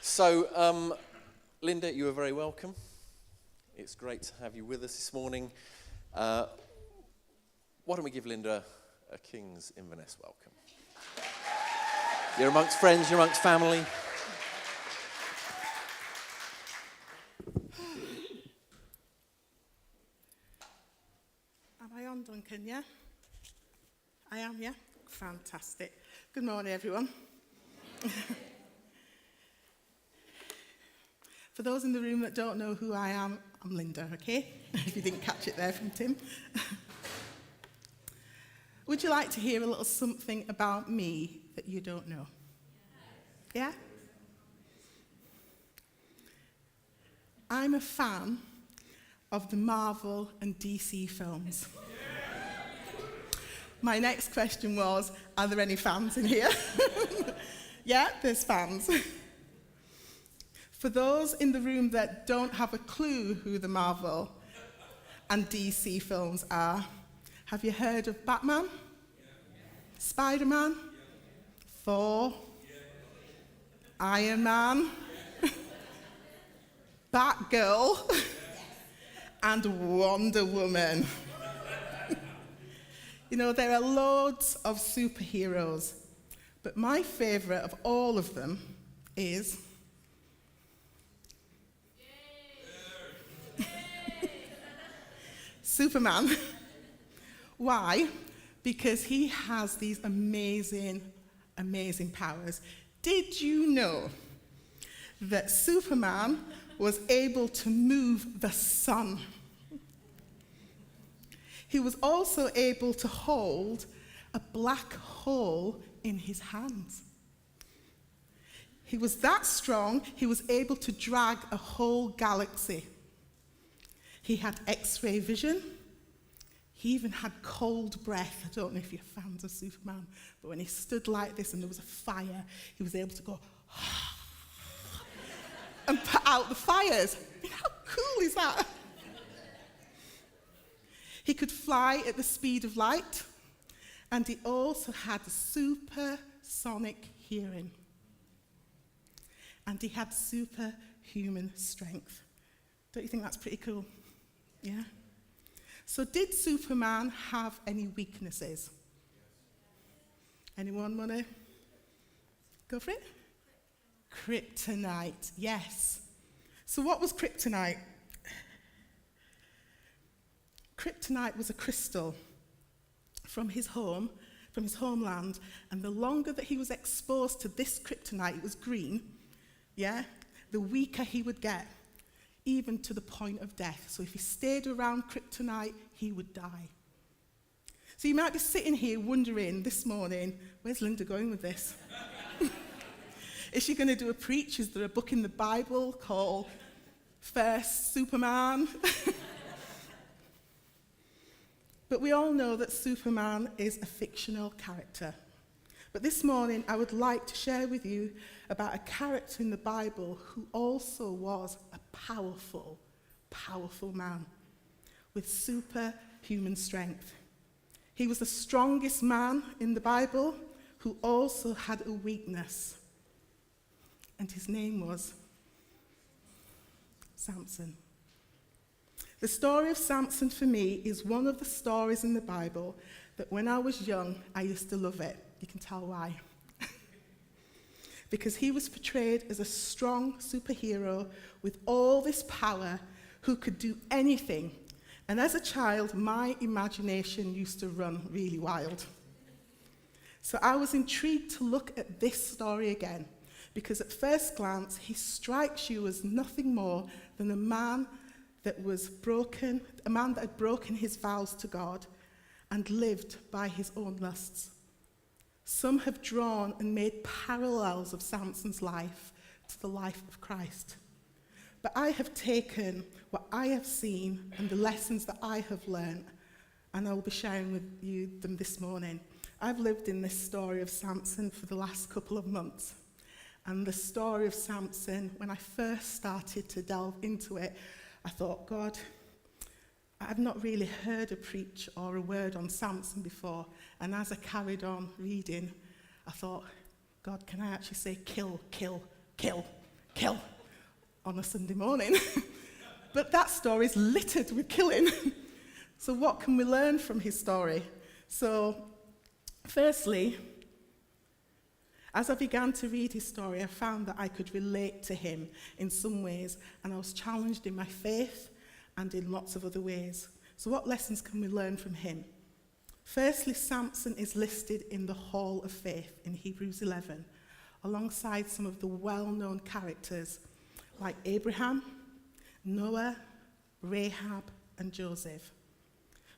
So, Linda, you are very welcome. It's great to have you with us this morning. Why don't we give Linda a King's Inverness welcome? You're amongst friends, you're amongst family. Am I on, Duncan, yeah? I am, yeah? Fantastic. Good morning, everyone. For those in the room that don't know who I am, I'm Linda, okay? If you didn't catch it there from Tim. Would you like to hear a little something about me that you don't know? Yeah? I'm a fan of the Marvel and DC films. My next question was, are there any fans in here? Yeah, there's fans. For those in the room that don't have a clue who the Marvel and DC films are, have you heard of Batman? Spider-Man? Thor? Iron Man? Batgirl? And Wonder Woman. You know, there are loads of superheroes, but my favourite of all of them is Superman. Why? Because he has these amazing, amazing powers. Did you know that Superman was able to move the sun? He was also able to hold a black hole in his hands. He was that strong, he was able to drag a whole galaxy. He had X-ray vision. He even had cold breath. I don't know if you're fans of Superman, but when he stood like this and there was a fire, he was able to go and put out the fires. I mean, how cool is that? He could fly at the speed of light, and he also had supersonic hearing. And he had superhuman strength. Don't you think that's pretty cool? Yeah? So did Superman have any weaknesses? Anyone want to go for it? Kryptonite, yes. So what was kryptonite? Kryptonite was a crystal from his homeland, and the longer that he was exposed to this kryptonite, it was green, yeah, the weaker he would get, even to the point of death. So if he stayed around kryptonite, he would die. So you might be sitting here wondering this morning, where's Linda going with this? Is she going to do a preach? Is there a book in the Bible called First Superman? But we all know that Superman is a fictional character. But this morning, I would like to share with you about a character in the Bible who also was a powerful, powerful man with superhuman strength. He was the strongest man in the Bible who also had a weakness. And his name was Samson. The story of Samson for me is one of the stories in the Bible that when I was young, I used to love it. You can tell why. Because he was portrayed as a strong superhero with all this power who could do anything. And as a child, my imagination used to run really wild. So I was intrigued to look at this story again, because at first glance, he strikes you as nothing more than a man that had broken his vows to God and lived by his own lusts. Some have drawn and made parallels of Samson's life to the life of Christ. But I have taken what I have seen and the lessons that I have learned, and I will be sharing with you them this morning. I've lived in this story of Samson for the last couple of months. And the story of Samson, when I first started to delve into it, I thought, God, I've not really heard a preach or a word on Samson before. And as I carried on reading, I thought, God, can I actually say kill, kill, kill, kill on a Sunday morning. But that story is littered with killing. So what can we learn from his story? So, firstly, as I began to read his story, I found that I could relate to him in some ways, and I was challenged in my faith and in lots of other ways. So what lessons can we learn from him? Firstly, Samson is listed in the Hall of Faith in Hebrews 11, alongside some of the well-known characters like Abraham, Noah, Rahab, and Joseph.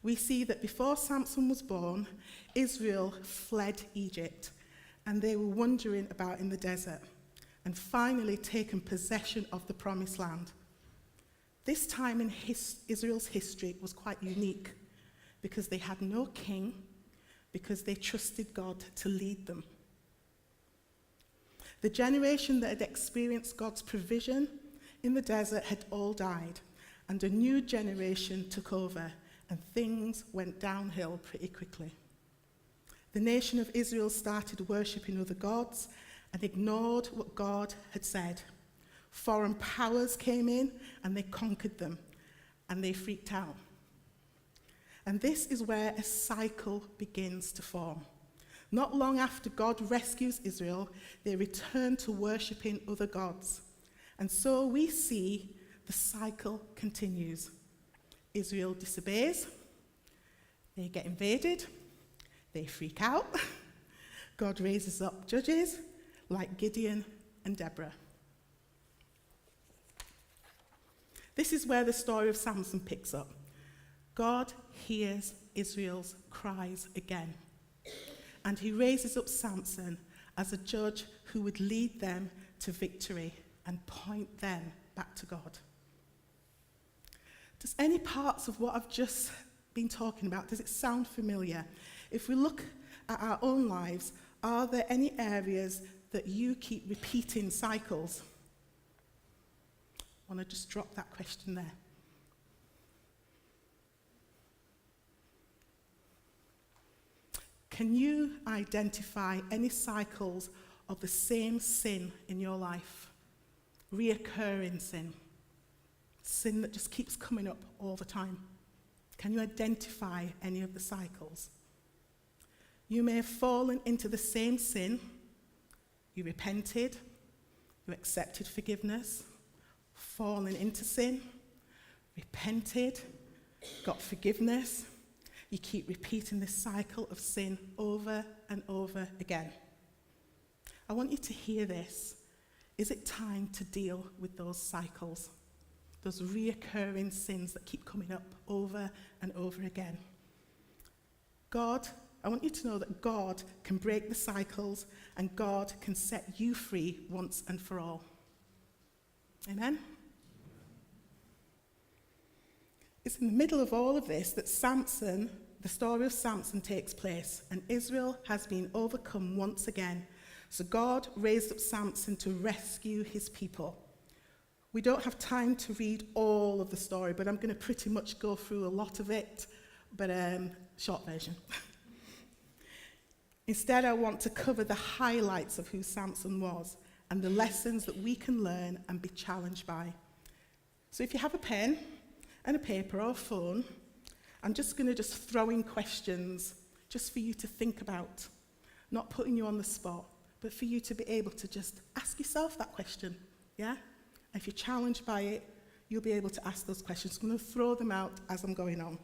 We see that before Samson was born, Israel fled Egypt, and they were wandering about in the desert, and finally taken possession of the promised land. This time in Israel's history was quite unique, because they had no king, because they trusted God to lead them. The generation that had experienced God's provision in the desert had all died, and a new generation took over, and things went downhill pretty quickly. The nation of Israel started worshipping other gods and ignored what God had said. Foreign powers came in and they conquered them, and they freaked out. And this is where a cycle begins to form. Not long after God rescues Israel, they return to worshipping other gods. And so we see the cycle continues. Israel disobeys, they get invaded, they freak out. God raises up judges like Gideon and Deborah. This is where the story of Samson picks up. God hears Israel's cries again, and he raises up Samson as a judge who would lead them to victory and point them back to God. Does any parts of what I've just been talking about, does it sound familiar? If we look at our own lives, are there any areas that you keep repeating cycles? I want to just drop that question there. Can you identify any cycles of the same sin in your life? Reoccurring sin. Sin that just keeps coming up all the time. Can you identify any of the cycles? You may have fallen into the same sin. You repented. You accepted forgiveness. Fallen into sin. Repented. Got forgiveness. You keep repeating this cycle of sin over and over again. I want you to hear this. Is it time to deal with those cycles? Those reoccurring sins that keep coming up over and over again. God, I want you to know that God can break the cycles and God can set you free once and for all. Amen? It's in the middle of all of this that Samson, the story of Samson takes place, and Israel has been overcome once again. So God raised up Samson to rescue his people. We don't have time to read all of the story, but I'm going to pretty much go through a lot of it, but short version. Instead, I want to cover the highlights of who Samson was and the lessons that we can learn and be challenged by. So if you have a pen and a paper or a phone, I'm just going to throw in questions just for you to think about, not putting you on the spot, but for you to be able to just ask yourself that question, yeah? If you're challenged by it, you'll be able to ask those questions. I'm going to throw them out as I'm going on.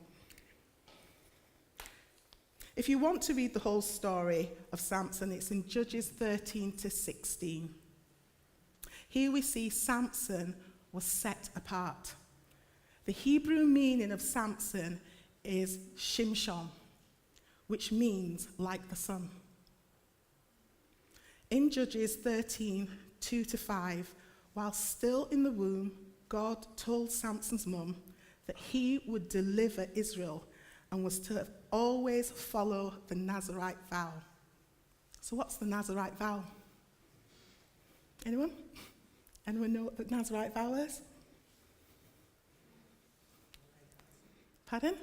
If you want to read the whole story of Samson, it's in Judges 13 to 16. Here we see Samson was set apart. The Hebrew meaning of Samson is Shimshon, which means like the sun. In Judges 13, 2 to 5, while still in the womb, God told Samson's mum that he would deliver Israel and was to always follow the Nazirite vow. So what's the Nazirite vow? Anyone? Anyone know what the Nazirite vow is? Pardon?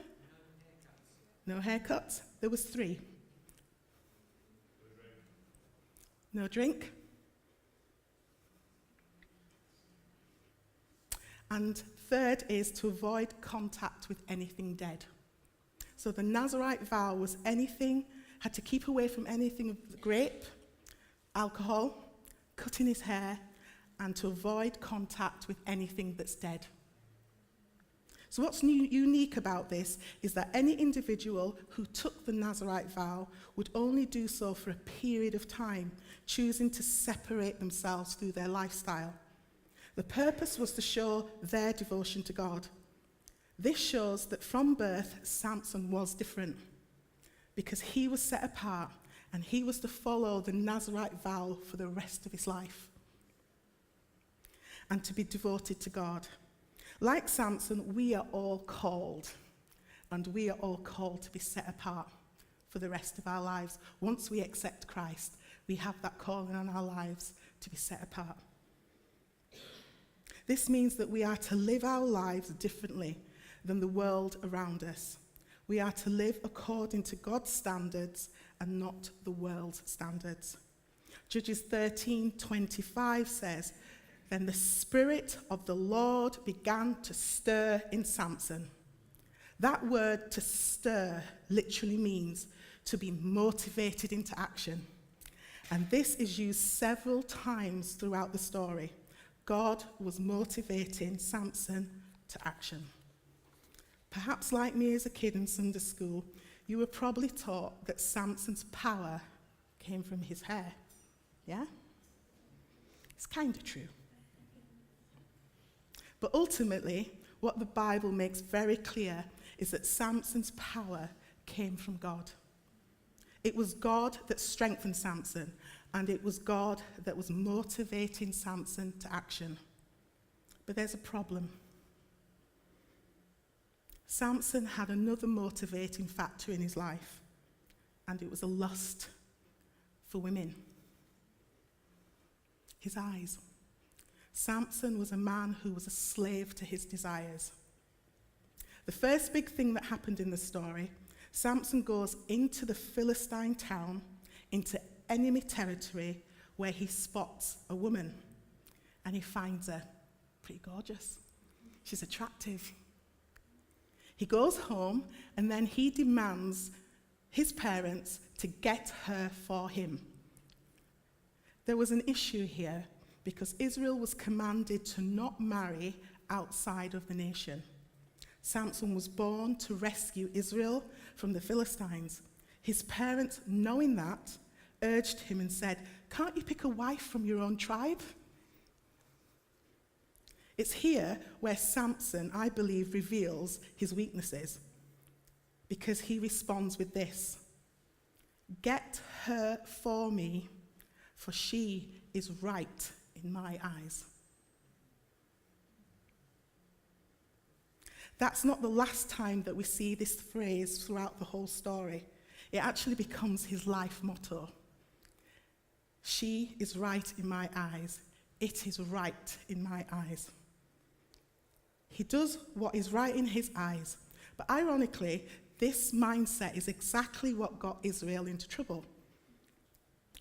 No haircuts. There was 3. No drink. And third is to avoid contact with anything dead. So the Nazirite vow was had to keep away from anything of grape, alcohol, cutting his hair, and to avoid contact with anything that's dead. So what's unique about this is that any individual who took the Nazirite vow would only do so for a period of time, choosing to separate themselves through their lifestyle. The purpose was to show their devotion to God. This shows that from birth, Samson was different because he was set apart and he was to follow the Nazirite vow for the rest of his life and to be devoted to God. Like Samson, we are all called, and we are all called to be set apart for the rest of our lives. Once we accept Christ, we have that calling on our lives to be set apart. This means that we are to live our lives differently than the world around us. We are to live according to God's standards and not the world's standards. Judges 13:25 says, "Then the Spirit of the Lord began to stir in Samson." That word to stir literally means to be motivated into action. And this is used several times throughout the story. God was motivating Samson to action. Perhaps like me as a kid in Sunday school, you were probably taught that Samson's power came from his hair. Yeah? It's kind of true. But ultimately, what the Bible makes very clear is that Samson's power came from God. It was God that strengthened Samson, and it was God that was motivating Samson to action. But there's a problem. Samson had another motivating factor in his life, and it was a lust for women. His eyes. Samson was a man who was a slave to his desires. The first big thing that happened in the story, Samson goes into the Philistine town, into enemy territory, where he spots a woman, and he finds her pretty gorgeous. She's attractive. He goes home, and then he demands his parents to get her for him. There was an issue here because Israel was commanded to not marry outside of the nation. Samson was born to rescue Israel from the Philistines. His parents, knowing that, urged him and said, "Can't you pick a wife from your own tribe?" It's here where Samson, I believe, reveals his weaknesses, because he responds with this: "Get her for me, for she is right in my eyes." That's not the last time that we see this phrase throughout the whole story. It actually becomes his life motto. She is right in my eyes. It is right in my eyes. He does what is right in his eyes. But ironically, this mindset is exactly what got Israel into trouble.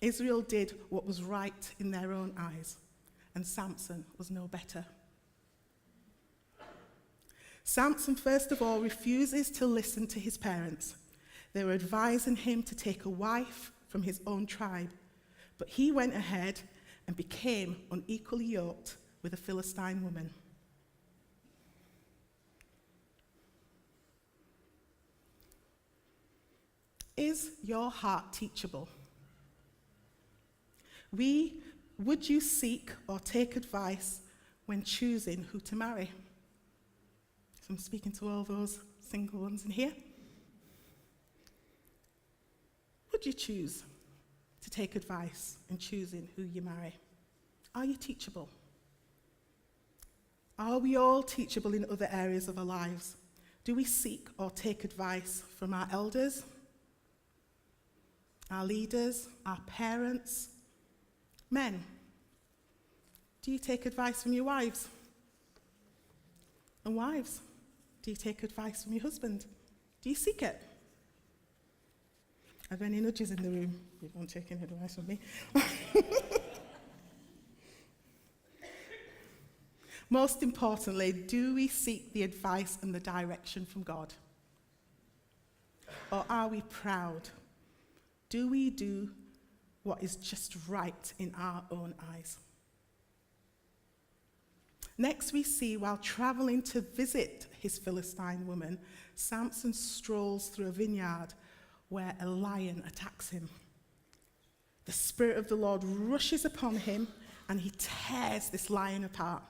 Israel did what was right in their own eyes, and Samson was no better. Samson, first of all, refuses to listen to his parents. They were advising him to take a wife from his own tribe, but he went ahead and became unequally yoked with a Philistine woman. Is your heart teachable? Would you seek or take advice when choosing who to marry? So I'm speaking to all those single ones in here. Would you choose to take advice in choosing who you marry? Are you teachable? Are we all teachable in other areas of our lives? Do we seek or take advice from our elders, our leaders, our parents? Men, do you take advice from your wives? And wives, do you take advice from your husband? Do you seek it? Are there any nudges in the room? You don't take any advice from me. Most importantly, do we seek the advice and the direction from God? Or are we proud? Do we do what is just right in our own eyes? Next, we see while traveling to visit his Philistine woman, Samson strolls through a vineyard where a lion attacks him. The Spirit of the Lord rushes upon him and he tears this lion apart.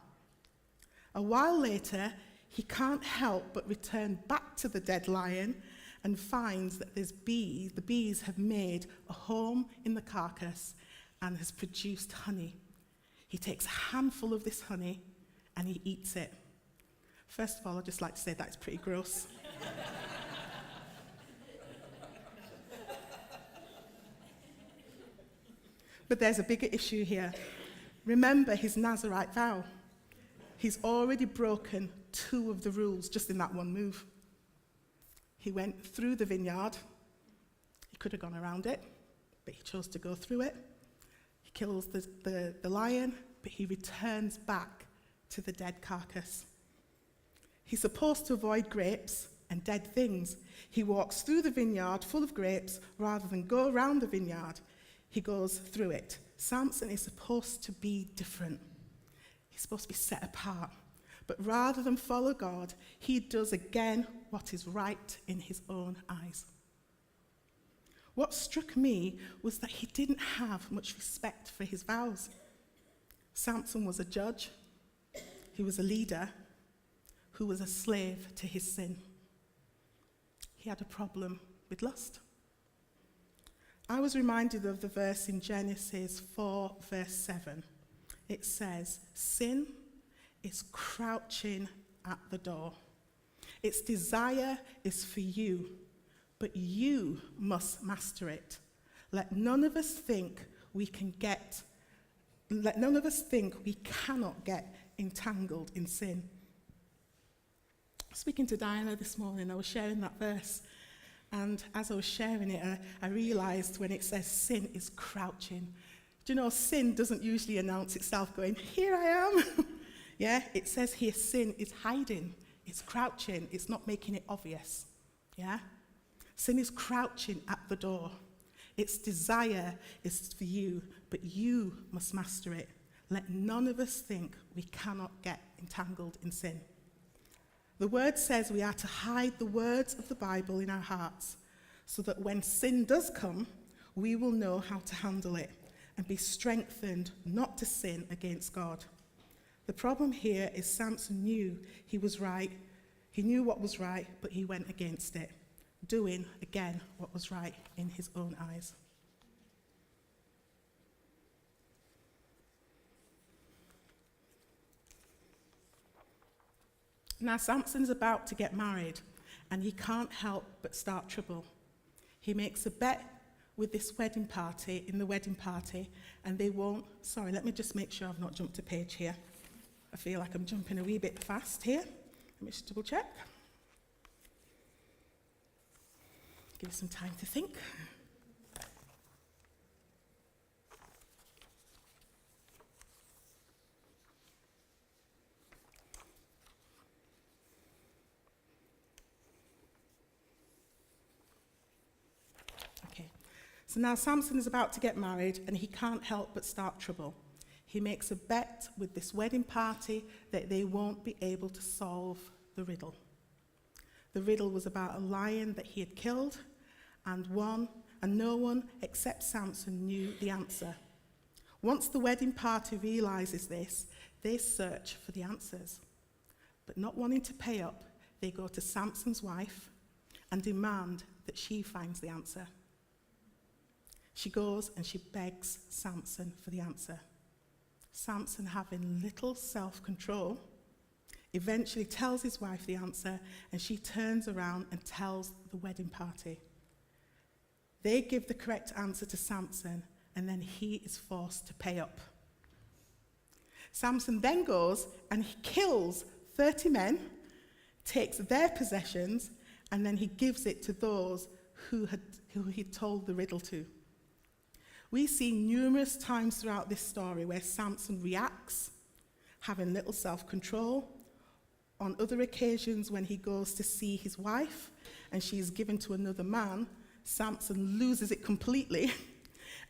A while later, he can't help but return back to the dead lion and finds that the bees have made a home in the carcass and has produced honey. He takes a handful of this honey and he eats it. First of all, I'd just like to say that's pretty gross. But there's a bigger issue here. Remember his Nazirite vow. He's already broken 2 of the rules just in that one move. He went through the vineyard. He could have gone around it, but he chose to go through it. He kills the lion, but he returns back to the dead carcass. He's supposed to avoid grapes and dead things. He walks through the vineyard full of grapes rather than go around the vineyard. He goes through it. Samson is supposed to be different. He's supposed to be set apart. But rather than follow God, he does again what is right in his own eyes. What struck me was that he didn't have much respect for his vows. Samson was a judge. He was a leader who was a slave to his sin. He had a problem with lust. I was reminded of the verse in Genesis 4, verse 7. It says, sin is crouching at the door. Its desire is for you, but you must master it. Let none of us think we cannot get entangled in sin. Speaking to Diana this morning, I was sharing that verse. And as I was sharing it, I realized when it says sin is crouching. Do you know, sin doesn't usually announce itself going, here I am. Yeah, it says here sin is hiding. It's crouching. It's not making it obvious. Yeah? Sin is crouching at the door. Its desire is for you, but you must master it. Let none of us think we cannot get entangled in sin. The word says we are to hide the words of the Bible in our hearts so that when sin does come, we will know how to handle it and be strengthened not to sin against God. The problem here is Samson knew he was right. He knew what was right, but he went against it, doing again what was right in his own eyes. Now, Samson's about to get married, and he can't help but start trouble. He makes a bet with this wedding party, and they won't... Sorry, let me just make sure I've not jumped a page here. I feel like I'm jumping a wee bit fast here. Let me just double check. Give you some time to think. So now Samson is about to get married and he can't help but start trouble. He makes a bet with this wedding party that they won't be able to solve the riddle. The riddle was about a lion that he had killed and no one except Samson knew the answer. Once the wedding party realizes this, they search for the answers. But not wanting to pay up, they go to Samson's wife and demand that she finds the answer. She goes and she begs Samson for the answer. Samson, having little self-control, eventually tells his wife the answer, and she turns around and tells the wedding party. They give the correct answer to Samson, and then he is forced to pay up. Samson then goes and he kills 30 men, takes their possessions, and then he gives it to those who he told the riddle to. We see numerous times throughout this story where Samson reacts, having little self-control. On other occasions, when he goes to see his wife and she is given to another man, Samson loses it completely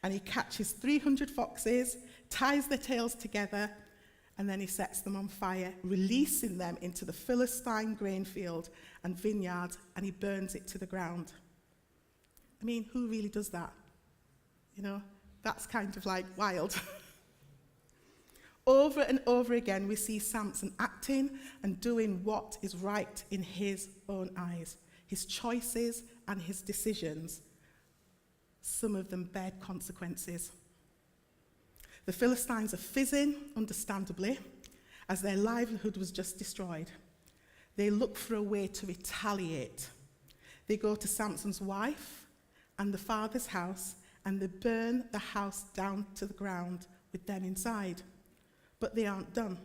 and he catches 300 foxes, ties their tails together, and then he sets them on fire, releasing them into the Philistine grain field and vineyards, and he burns it to the ground. I mean, who really does that? You know, that's kind of like wild. Over and over again, we see Samson acting and doing what is right in his own eyes. His choices and his decisions, some of them bear consequences. The Philistines are fizzing, understandably, as their livelihood was just destroyed. They look for a way to retaliate. They go to Samson's wife and the father's house, and they burn the house down to the ground with them inside. But they aren't done.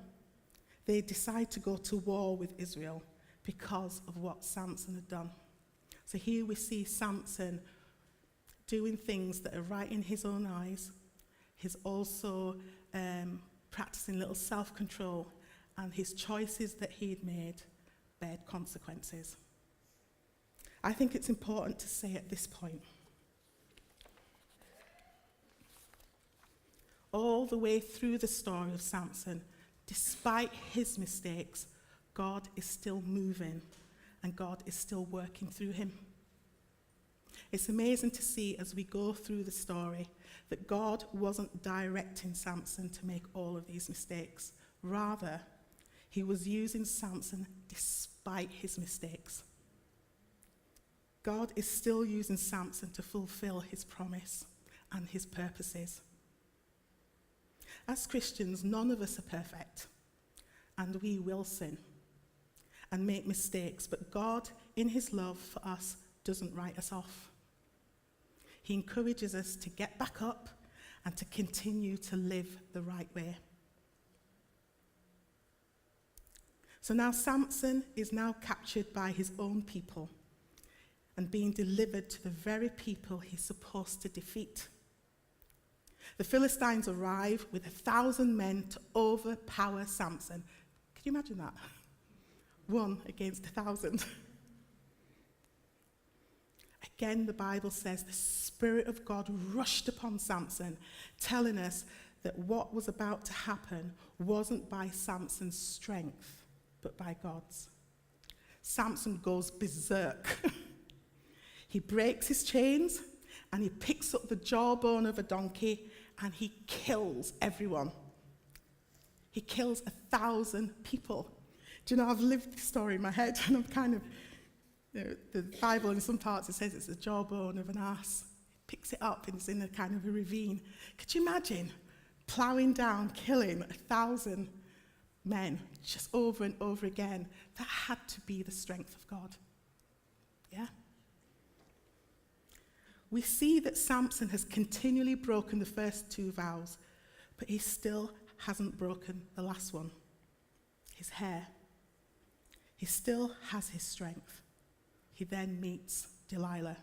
They decide to go to war with Israel because of what Samson had done. So here we see Samson doing things that are right in his own eyes. He's also practicing little self-control, and his choices that he'd made bared consequences. I think it's important to say at this point, all the way through the story of Samson, despite his mistakes, God is still moving and God is still working through him. It's amazing to see as we go through the story that God wasn't directing Samson to make all of these mistakes. Rather, he was using Samson despite his mistakes. God is still using Samson to fulfill his promise and his purposes. As Christians, none of us are perfect, and we will sin and make mistakes, but God, in his love for us, doesn't write us off. He encourages us to get back up and to continue to live the right way. So now Samson is now captured by his own people and being delivered to the very people he's supposed to defeat. The Philistines arrive with 1,000 men to overpower Samson. Could you imagine that? 1 against 1,000. Again, the Bible says the Spirit of God rushed upon Samson, telling us that what was about to happen wasn't by Samson's strength, but by God's. Samson goes berserk. He breaks his chains, and he picks up the jawbone of a donkey, and he kills everyone. He kills 1,000 people. Do you know, I've lived this story in my head, and I'm kind of, you know, the Bible in some parts it says it's the jawbone of an ass. He picks it up and it's in a kind of a ravine. Could you imagine ploughing down, killing 1,000 men just over and over again? That had to be the strength of God. Yeah? We see that Samson has continually broken the first 2 vows, but he still hasn't broken the last one, his hair. He still has his strength. He then meets Delilah.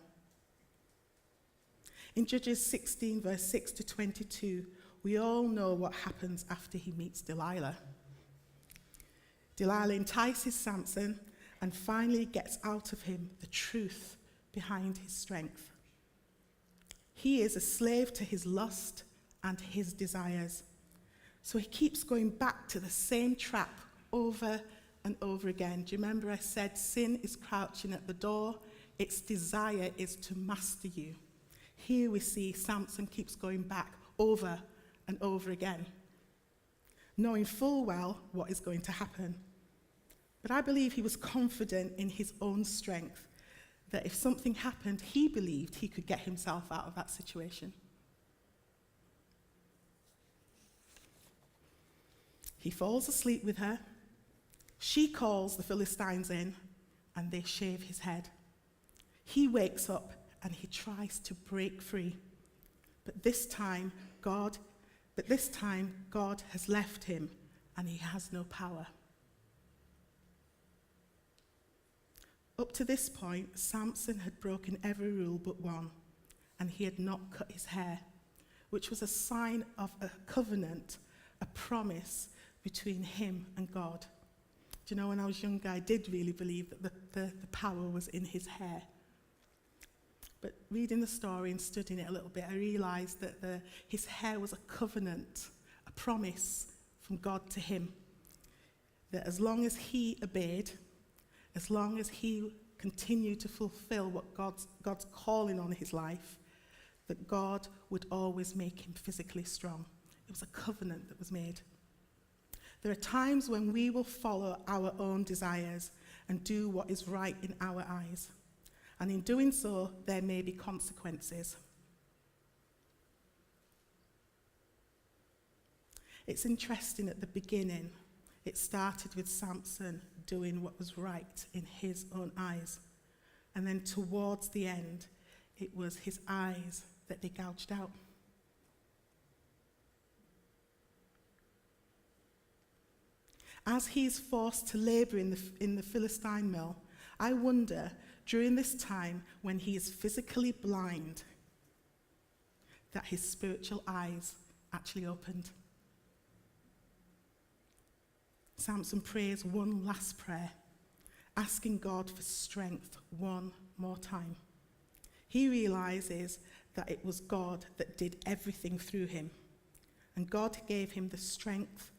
In Judges 16, verse 6 to 22, we all know what happens after he meets Delilah. Delilah entices Samson and finally gets out of him the truth behind his strength. He is a slave to his lust and his desires. So he keeps going back to the same trap over and over again. Do you remember I said sin is crouching at the door? Its desire is to master you. Here we see Samson keeps going back over and over again, knowing full well what is going to happen. But I believe he was confident in his own strength, that if something happened, he believed he could get himself out of that situation. He falls asleep with her. She calls the Philistines in, and they shave his head. He wakes up, and he tries to break free. But this time, God has left him, and he has no power. Up to this point, Samson had broken every rule but one, and he had not cut his hair, which was a sign of a covenant, a promise between him and God. Do you know, when I was younger, I did really believe that the power was in his hair. But reading the story and studying it a little bit, I realised that his hair was a covenant, a promise from God to him. That as long as he obeyed, as long as he continued to fulfill what God's calling on his life, that God would always make him physically strong. It was a covenant that was made. There are times when we will follow our own desires and do what is right in our eyes. And in doing so, there may be consequences. It's interesting, at the beginning, it started with Samson doing what was right in his own eyes. And then towards the end, it was his eyes that they gouged out. As he's forced to labour in the Philistine mill, I wonder, during this time when he is physically blind, that his spiritual eyes actually opened. Samson prays one last prayer, asking God for strength one more time. He realizes that it was God that did everything through him, and God gave him the strength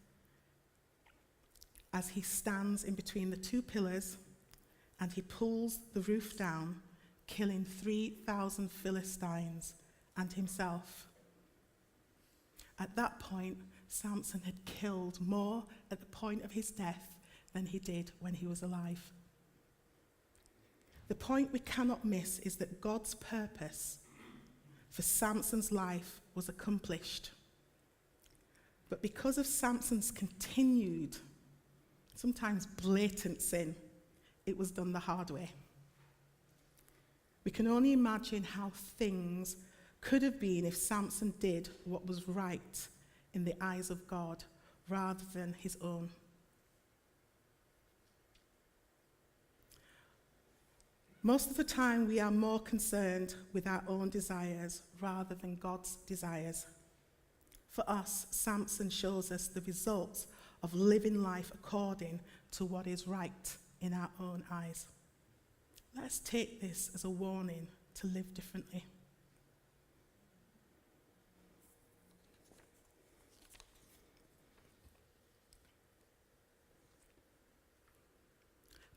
as he stands in between the two pillars and he pulls the roof down, killing 3,000 Philistines and himself. At that point, Samson had killed more at the point of his death than he did when he was alive. The point we cannot miss is that God's purpose for Samson's life was accomplished. But because of Samson's continued, sometimes blatant sin, it was done the hard way. We can only imagine how things could have been if Samson did what was right in the eyes of God rather than his own. Most of the time, we are more concerned with our own desires rather than God's desires. For us, Samson shows us the results of living life according to what is right in our own eyes. Let's take this as a warning to live differently.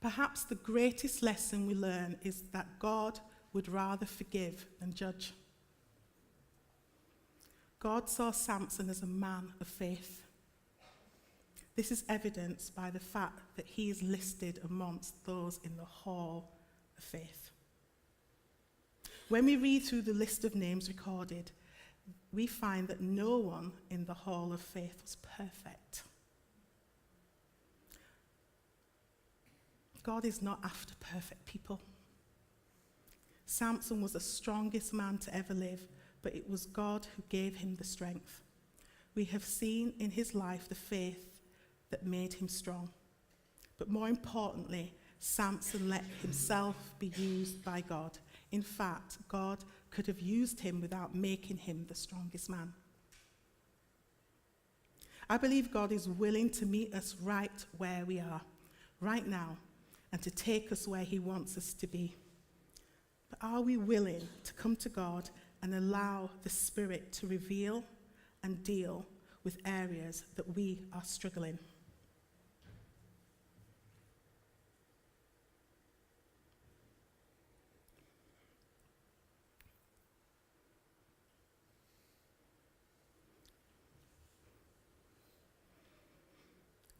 Perhaps the greatest lesson we learn is that God would rather forgive than judge. God saw Samson as a man of faith. This is evidenced by the fact that he is listed amongst those in the hall of faith. When we read through the list of names recorded, we find that no one in the hall of faith was perfect. God is not after perfect people. Samson was the strongest man to ever live, but it was God who gave him the strength. We have seen in his life the faith that made him strong. But more importantly, Samson let himself be used by God. In fact, God could have used him without making him the strongest man. I believe God is willing to meet us right where we are, right now, and to take us where he wants us to be. But are we willing to come to God and allow the Spirit to reveal and deal with areas that we are struggling?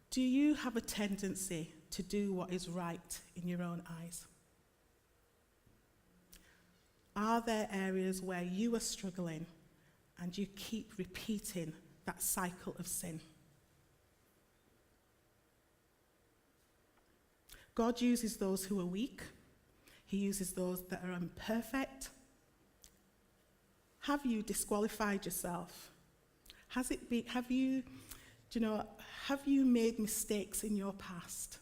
Do you have a tendency to do what is right in your own eyes? Are there areas where you are struggling and you keep repeating that cycle of sin? God uses those who are weak. He uses those that are imperfect. Have you disqualified yourself? Have you made mistakes in your past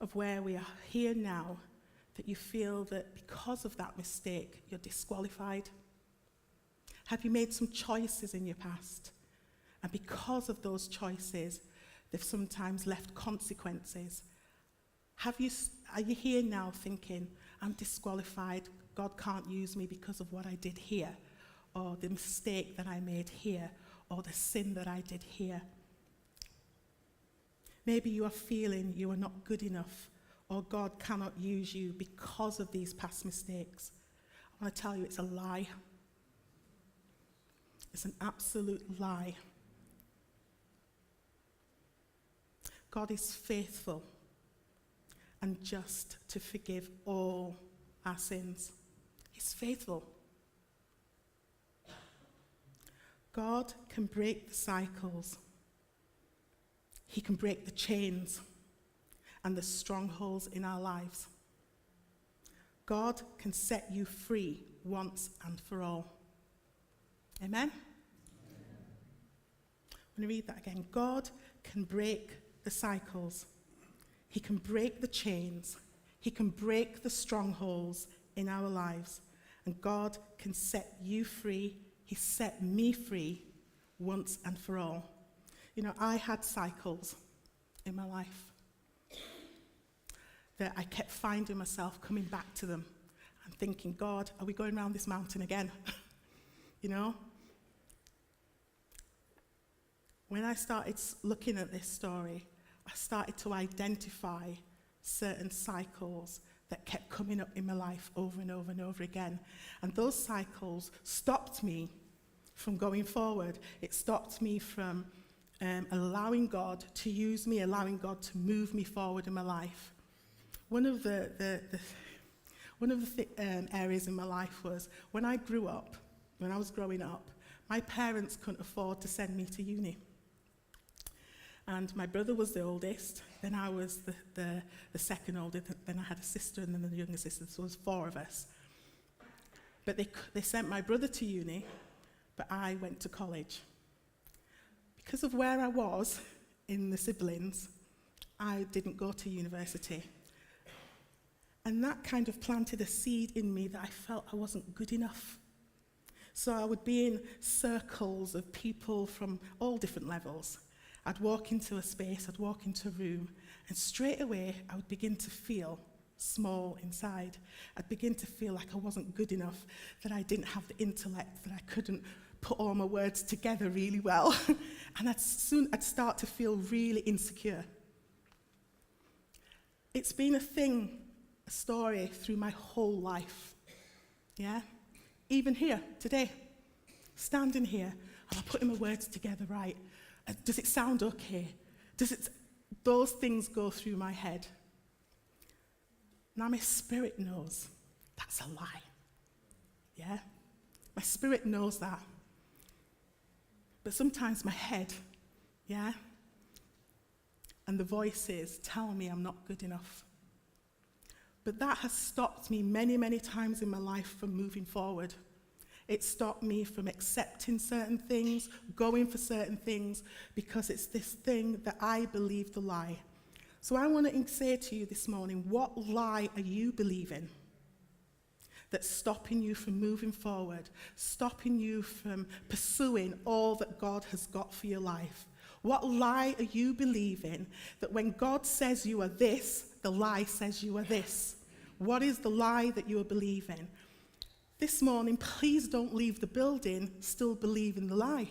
of where we are here now that you feel that because of that mistake you're disqualified? Have you made some choices in your past and because because of those choices, they've sometimes left consequences. Are you here now thinking, I'm disqualified, God can't use me because of what I did here, or the mistake that I made here, or the sin that I did here? Maybe you are feeling you are not good enough, or God cannot use you because of these past mistakes. I want to tell you it's a lie. It's an absolute lie. God is faithful and just to forgive all our sins. He's faithful. God can break the cycles. He can break the chains and the strongholds in our lives. God can set you free once and for all. Amen? I'm going to read that again. God can break the cycles. He can break the chains. He can break the strongholds in our lives. And God can set you free. He set me free once and for all. You know, I had cycles in my life that I kept finding myself coming back to them and thinking, God, are we going around this mountain again? You know? When I started looking at this story, I started to identify certain cycles that kept coming up in my life over and over and over again. And those cycles stopped me from going forward. It stopped me from allowing God to use me, allowing God to move me forward in my life. One of the areas in my life was when I grew up, when I was growing up, my parents couldn't afford to send me to uni. And my brother was the oldest, then I was the second oldest, then I had a sister and then the younger sister, so there was 4 of us. But they sent my brother to uni, but I went to college. Because of where I was in the siblings, I didn't go to university. And that kind of planted a seed in me that I felt I wasn't good enough. So I would be in circles of people from all different levels. I'd walk into a space, I'd walk into a room, and straight away I would begin to feel small inside. I'd begin to feel like I wasn't good enough, that I didn't have the intellect, that I couldn't put all my words together really well. And I'd start to feel really insecure. It's been a story through my whole life. Yeah? Even here, today, standing here, am I putting my words together right? Does it sound okay? Those things go through my head. Now my spirit knows that's a lie. Yeah? My spirit knows that. But sometimes my head, yeah? And the voices tell me I'm not good enough. But that has stopped me many, many times in my life from moving forward. It stopped me from accepting certain things, going for certain things, because it's this thing that I believe the lie. So I want to say to you this morning, what lie are you believing that's stopping you from moving forward, stopping you from pursuing all that God has got for your life? What lie are you believing that when God says you are this, the lie says you are this? What is the lie that you are believing? This morning, please don't leave the building still believing the lie.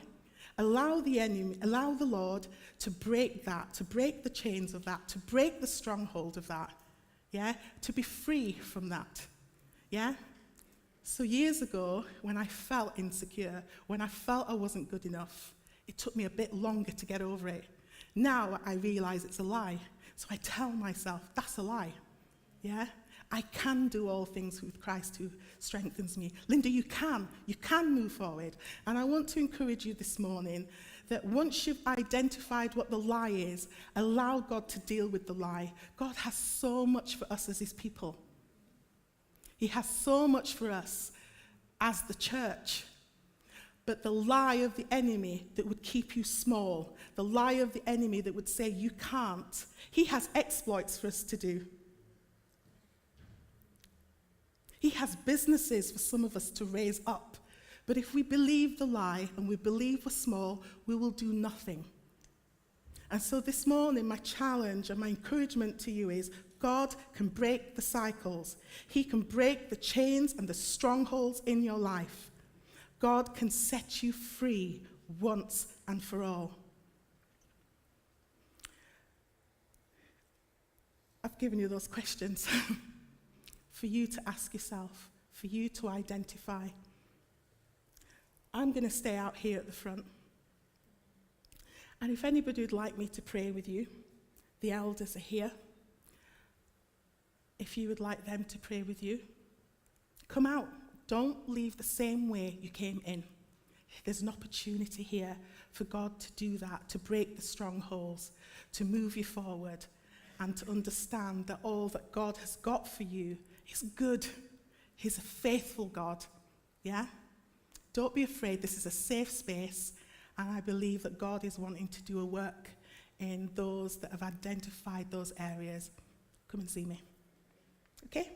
Allow the enemy, allow the Lord to break that, to break the chains of that, to break the stronghold of that, yeah? To be free from that, yeah? So years ago, when I felt insecure, when I felt I wasn't good enough, it took me a bit longer to get over it. Now I realize it's a lie. So I tell myself, that's a lie, yeah? I can do all things with Christ who strengthens me. Linda, you can move forward. And I want to encourage you this morning that once you've identified what the lie is, allow God to deal with the lie. God has so much for us as his people. He has so much for us as the church. But the lie of the enemy that would keep you small, the lie of the enemy that would say you can't, he has exploits for us to do. He has businesses for some of us to raise up, But if we believe the lie and we believe we're small, we will do nothing. And so this morning, my challenge and my encouragement to you is God can break the cycles. He can break the chains and the strongholds in your life. God can set you free once and for all. I've given you those questions for you to ask yourself, for you to identify. I'm going to stay out here at the front. And if anybody would like me to pray with you, the elders are here. If you would like them to pray with you, come out. Don't leave the same way you came in. There's an opportunity here for God to do that, to break the strongholds, to move you forward, and to understand that all that God has got for you is good. He's a faithful God. Yeah? Don't be afraid. This is a safe space, and I believe that God is wanting to do a work in those that have identified those areas. Come and see me. Okay?